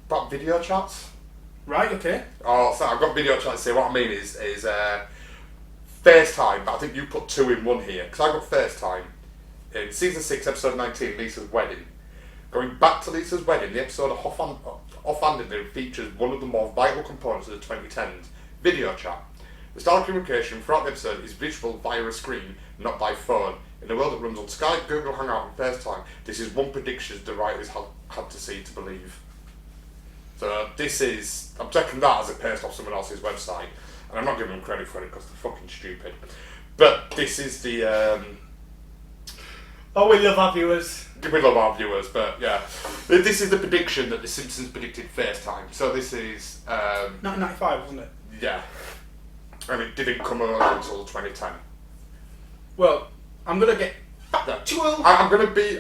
about video chats. Right, okay. Oh, so I've got video chats here. What I mean is FaceTime, but I think you put 2 in 1 here. Because I got FaceTime in Season 6, Episode 19, Lisa's Wedding. Going back to Lisa's Wedding, the episode offhandedly features one of the more vital components of the 2010s, video chat. The style of communication throughout the episode is visual via a screen, not by phone. In a world that runs on Skype, Google Hangout and FaceTime, this is one prediction the writers had to see to believe. So this is, I'm taking that as a paste off someone else's website, and I'm not giving them credit for it because they're fucking stupid. But this is the... Oh, we love our viewers. We love our viewers, but yeah. This is the prediction that the Simpsons predicted FaceTime. So this is... 1995, wasn't it? Yeah. And it didn't come along until 2010. Well, I'm gonna get factual. I'm gonna be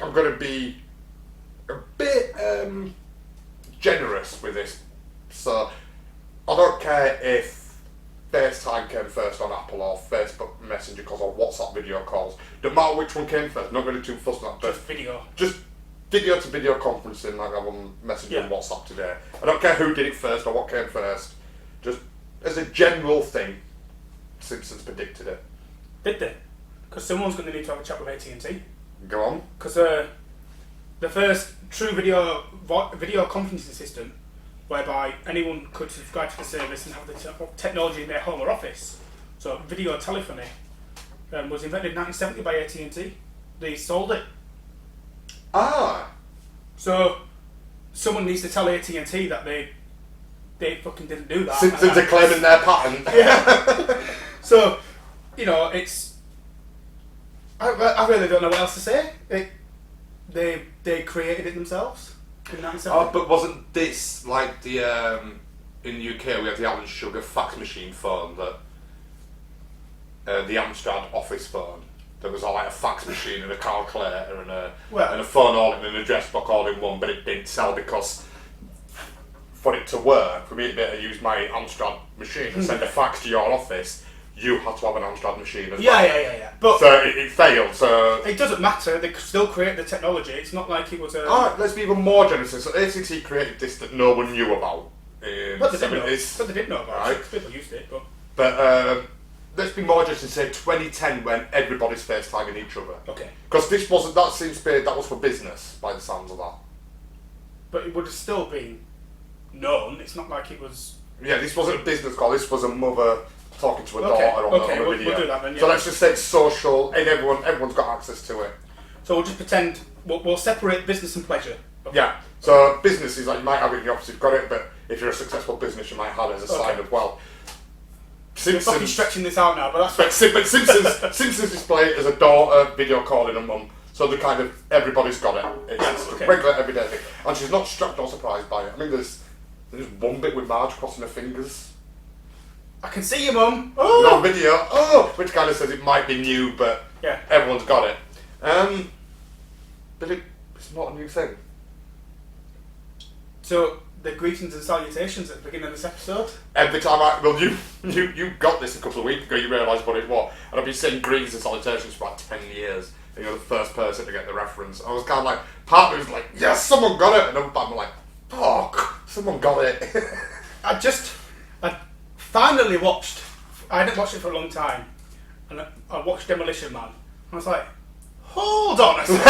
a bit generous with this. So I don't care if FaceTime came first on Apple or Facebook Messenger calls or WhatsApp video calls. Don't matter which one came first. Not really too fussed on that. Just video. Just video to video conferencing like I'm on Messenger and WhatsApp today. I don't care who did it first or what came first. Just as a general thing, Simpsons predicted it. Did they? Because someone's going to need to have a chat with AT&T. Go on. Because the first true video conferencing system, whereby anyone could subscribe to the service and have the technology in their home or office, so video telephony, was invented in 1970 by AT&T. They sold it. Ah. So someone needs to tell AT&T that they fucking didn't do that. Simpsons are claiming their patent. Yeah. So, you know, it's... I really don't know what else to say. They created it themselves in 1970. Oh, but wasn't this like the in the UK we have the Alan Sugar fax machine phone that the Amstrad office phone that was all like a fax machine and a calculator and a phone all in an address book all in one, but it didn't sell because for it to work, for me to be able to use my Amstrad machine and send a fax to your office, you had to have an Amstrad machine as well. Yeah. But so it failed, so... It doesn't matter, they still create the technology, it's not like it was a... Alright, let's be even more generous. So AT&T created this that no one knew about in But the they 70s. didn't know about it, people used it, but... But let's be more generous and say 2010 when everybody's FaceTiming each other. Okay. Because this wasn't, that was for business, by the sounds of that. But it would have still been known, it's not like it was... Yeah, this wasn't a business call, this was a mother talking to a daughter on a video. We'll do that then, yeah. So let's just say it's social and everyone's got access to it. So we'll just pretend, we'll separate business and pleasure. Okay. Yeah, so business is like, you might have it in the office, you've got it, but if you're a successful business, you might have it as a side as well. We're fucking stretching this out now, but that's... But Simpsons display it as a daughter video calling a mum, so the kind of, everybody's got it. It's a regular, everyday thing. And she's not shocked or surprised by it. I mean, there's one bit with Marge crossing her fingers. I can see you, Mum. No video. Which kind of says it might be new, but yeah, everyone's got it. But it's not a new thing. So the greetings and salutations at the beginning of this episode. Every time you got this a couple of weeks ago, you realised what it was, and I've been saying greetings and salutations for like 10 years. And you're the first person to get the reference. I was kind of like, part of me was like, yes, someone got it, and another part of me was like, fuck, someone got it. I finally watched, I hadn't watched it for a long time, and I watched Demolition Man. I was like, hold on a second.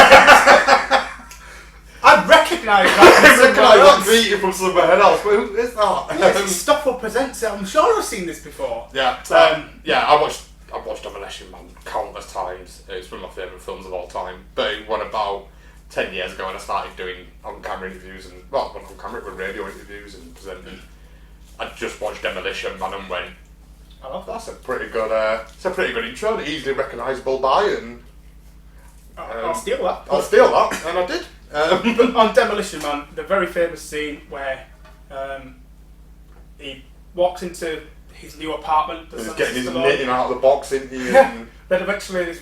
I recognise that greeting from somewhere else, but who is that? Yes, Stoffel presents it. I'm sure I've seen this before. Yeah, I watched Demolition Man countless times. It's one of my favourite films of all time. But it went about 10 years ago when I started doing on-camera interviews and, well, not on-camera, but radio interviews and presenting. I just watched Demolition Man and went, I love that. That's a pretty good intro, easily recognisable by, and... I'll steal that. And I did. But on Demolition Man, the very famous scene where he walks into his new apartment. He's getting his knitting out of the box, isn't he? Then eventually this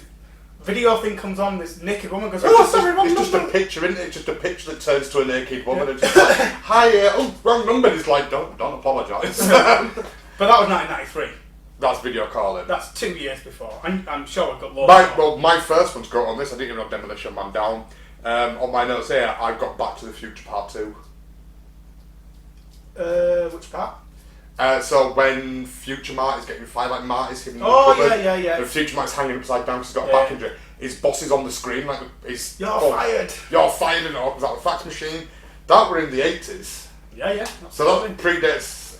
video thing comes on, this naked woman goes, it's just a picture, isn't it? It's just a picture that turns to a naked woman and just like, hi, wrong number. He's like, don't apologise. But that was 1993. That's video calling. That's 2 years before. I'm sure we've got loads. My first one to go on this, I didn't even have Demolition Man down. On my notes here, I've got Back to the Future Part 2. Which part? So when Future Marty's getting fired, like Marty's hidden in the Oh, cupboard, yeah. and Future Marty's hanging upside down because he's got a back injury. His boss is on the screen, like, he's... You're fired! You're fired, and all, that fax machine. That were in the 80s. Yeah. So that predates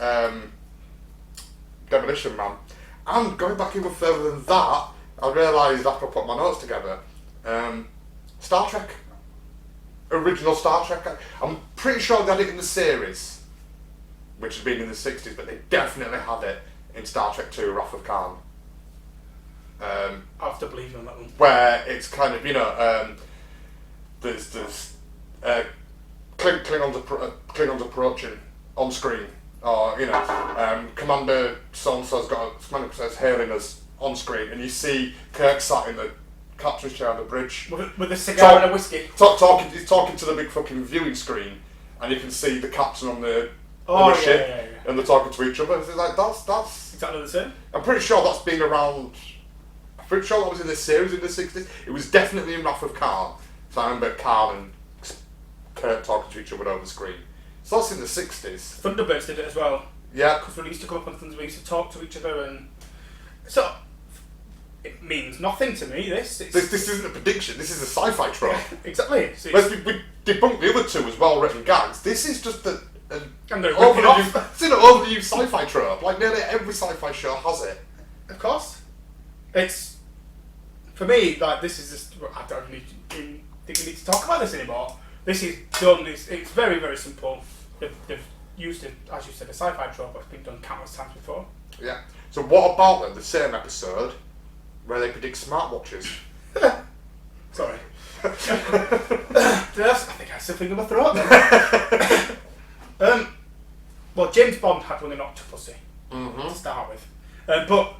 Demolition Man. And going back even further than that, I realised after I put my notes together, Star Trek. Original Star Trek. I'm pretty sure they had it in the series, which had been in the 60s, but they definitely had it in Star Trek 2, Wrath of Khan. I have to believe you on that one. Where it's kind of, there's Klingons approaching on screen, or Commander so-and-so's got Commander says hailing us on screen, and you see Kirk sat in the captain's chair on the bridge with a cigar and a whiskey. He's talking to the big fucking viewing screen, and you can see the captain on the ship, and they're talking to each other. It's like that's exactly the same. I'm pretty sure that's been around. I'm pretty sure that was in the series in the 60s. It was definitely in Wrath of Khan. So I remember Khan and Kirk talking to each other over the screen. So that's in the 60s. Thunderbirds did it as well. Yeah. Because we used to come up on Thunderbirds, we used to talk to each other, and so it means nothing to me. This isn't a prediction. This is a sci-fi trope. Exactly. So we debunked the other two as well-written gags. This is just an overused sci-fi trope. Like nearly every sci-fi show has it. Of course. It's, for me, like, this is just, I don't really think we need to talk about this anymore. This is done, it's very, very simple. They've used it, as you said, a sci-fi trope, but it's been done countless times before. Yeah. So what about then the same episode where they predict smartwatches? Sorry. I think I still think in my throat. Well, James Bond had one in Octopussy to start with. But,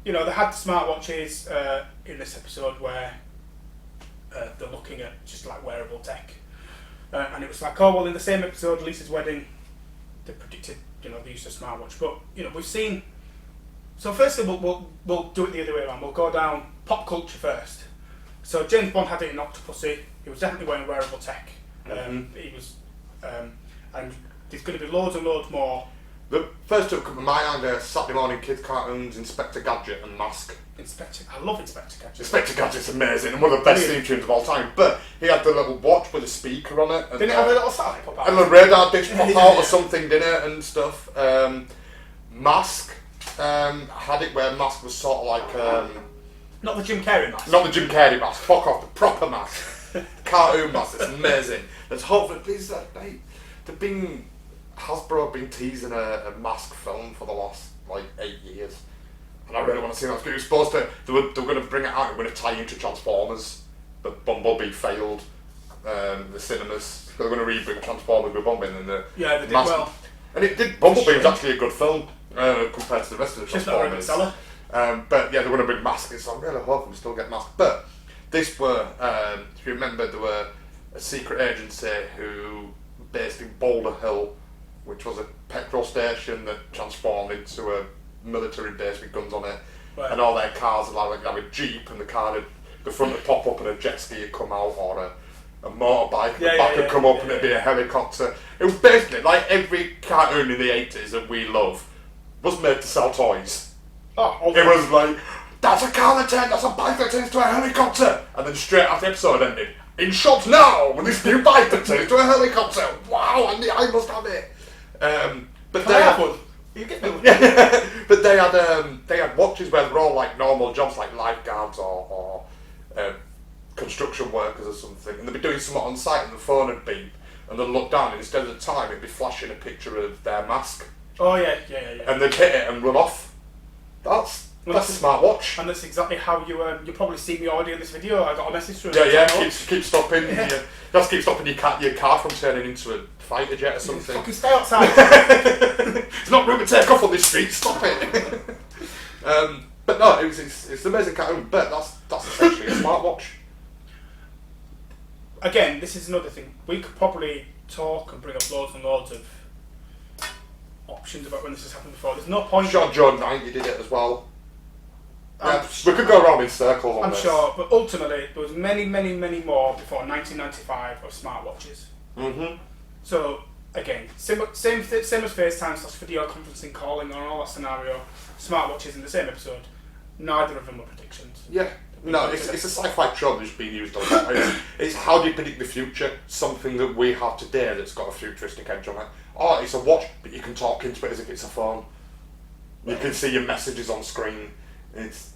they had the smartwatches in this episode where they're looking at just like wearable tech. And it was like, oh, well, in the same episode, Lisa's wedding, they predicted, the use of smartwatch. But, we've seen... So firstly, we'll do it the other way around. We'll go down pop culture first. So James Bond had it in Octopussy. He was definitely wearing wearable tech. He was... and there's going to be loads and loads more. The first two that come to my mind are Saturday morning kids cartoons, Inspector Gadget and Mask. I love Inspector Gadget. Inspector Gadget's amazing and one of the best theme tunes of all time. But he had the little watch with a speaker on it. And, didn't it have a little satellite pop out? And the radar dish pop out or something, didn't it? And stuff. Mask had it where Mask was sort of like... not the Jim Carrey mask. Not the Jim Carrey mask. Fuck off. The proper mask. Cartoon mask. It's amazing. There's hopefully... Please, Hasbro have been teasing a Mask film for the last 8 years, and I really want to see that. It was supposed to. They were going to bring it out. They were going to tie into Transformers, but Bumblebee failed the cinemas. So they're going to rebring Transformers with Bumblebee and the they did Mask. well. And it did. Bumblebee was actually a good film compared to the rest of the Just not a good Transformers. seller. But yeah, they're going to bring Mask. So I'm really hoping we still get Mask. But this were, if you remember, there were a secret agency who based in Boulder Hill, which was a petrol station that transformed into a military base with guns on it. Right. And all their cars would have a Jeep, and the front would pop up and a jet ski would come out, or a motorbike, and the back would come up and it'd be a helicopter. It was basically like every cartoon in the 80s that we love was made to sell toys. It was like, that's a car that's a bike that turns to a helicopter! And then straight after the episode ended, in shops now, with this new bike that turns to a helicopter! Wow, I must have it! But they had one. You get me one. But they had watches where they were all like normal jobs, like lifeguards or construction workers or something, and they'd be doing something on site, and the phone would beep, and they'd look down, and instead of the time, it'd be flashing a picture of their mask. Oh yeah. And they'd hit it and run off. That's a smart watch. And that's exactly how you probably see me already in this video. I got a message through. Keep stopping. Yeah. You have to keep stopping your car from turning into a fighter jet or something. Fucking stay outside. It's not room to take off on this street. Stop it. But no, it's an amazing cartoon. But that's essentially a smartwatch. Again, this is another thing. We could probably talk and bring up loads and loads of options about when this has happened before. There's no point. John 90 did it as well. Yeah, we could go around in circles on this. I'm sure, but ultimately there was many, many, many more before 1995 of smartwatches. Mm-hmm. So again, same as FaceTime / video conferencing, calling, and all that scenario. Smartwatches in the same episode. Neither of them were predictions. Yeah. No, it's a sci-fi trope that's been used a lot. It's how do you predict the future? Something that we have today that's got a futuristic edge on it. Oh, it's a watch, but you can talk into it as if it's a phone. You can see your messages on screen. It's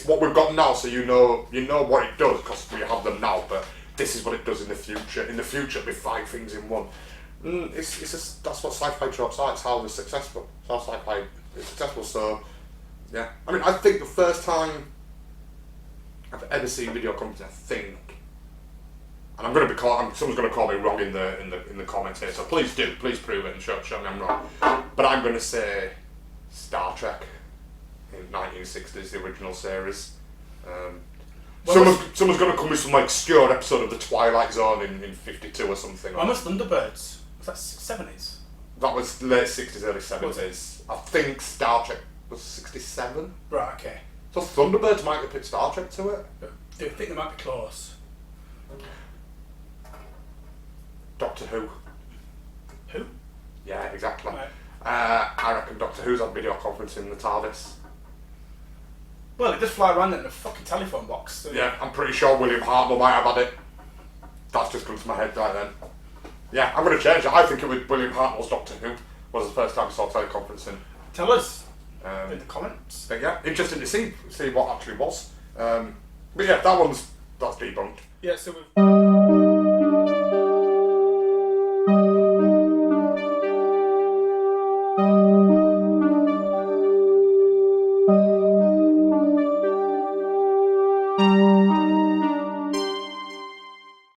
what we've got now, so you know what it does because we have them now. But this is what it does in the future. In the future, it'll be 5 things in one. That's what sci-fi tropes are. It's how they're successful. It's how sci-fi is successful. So, yeah. I mean, I think the first time I've ever seen video conferencing, I think, and I'm going to be someone's going to call me wrong in the comments here. So please prove it and show me I'm wrong. But I'm going to say Star Trek in 1960s, the original series. Someone's going to come with some like obscure episode of the Twilight Zone in 52 or something. How much Thunderbirds? Was that 70s? That was late 60s, early 70s. I think Star Trek was 67. Right, okay. So Thunderbirds might have put Star Trek to it. Do you think they might be close? Doctor Who. Who? Yeah, exactly. Right. I reckon Doctor Who's had video conferencing in the TARDIS. Well, it does fly around in a fucking telephone box. So Yeah, I'm pretty sure William Hartnell might have had it. That's just come to my head right then. Yeah, I'm going to change it. I think it was William Hartnell's Doctor Who was the first time I saw teleconferencing. Tell us in the comments. But yeah, interesting to see what actually was. But yeah, that's debunked. Yeah, so we've...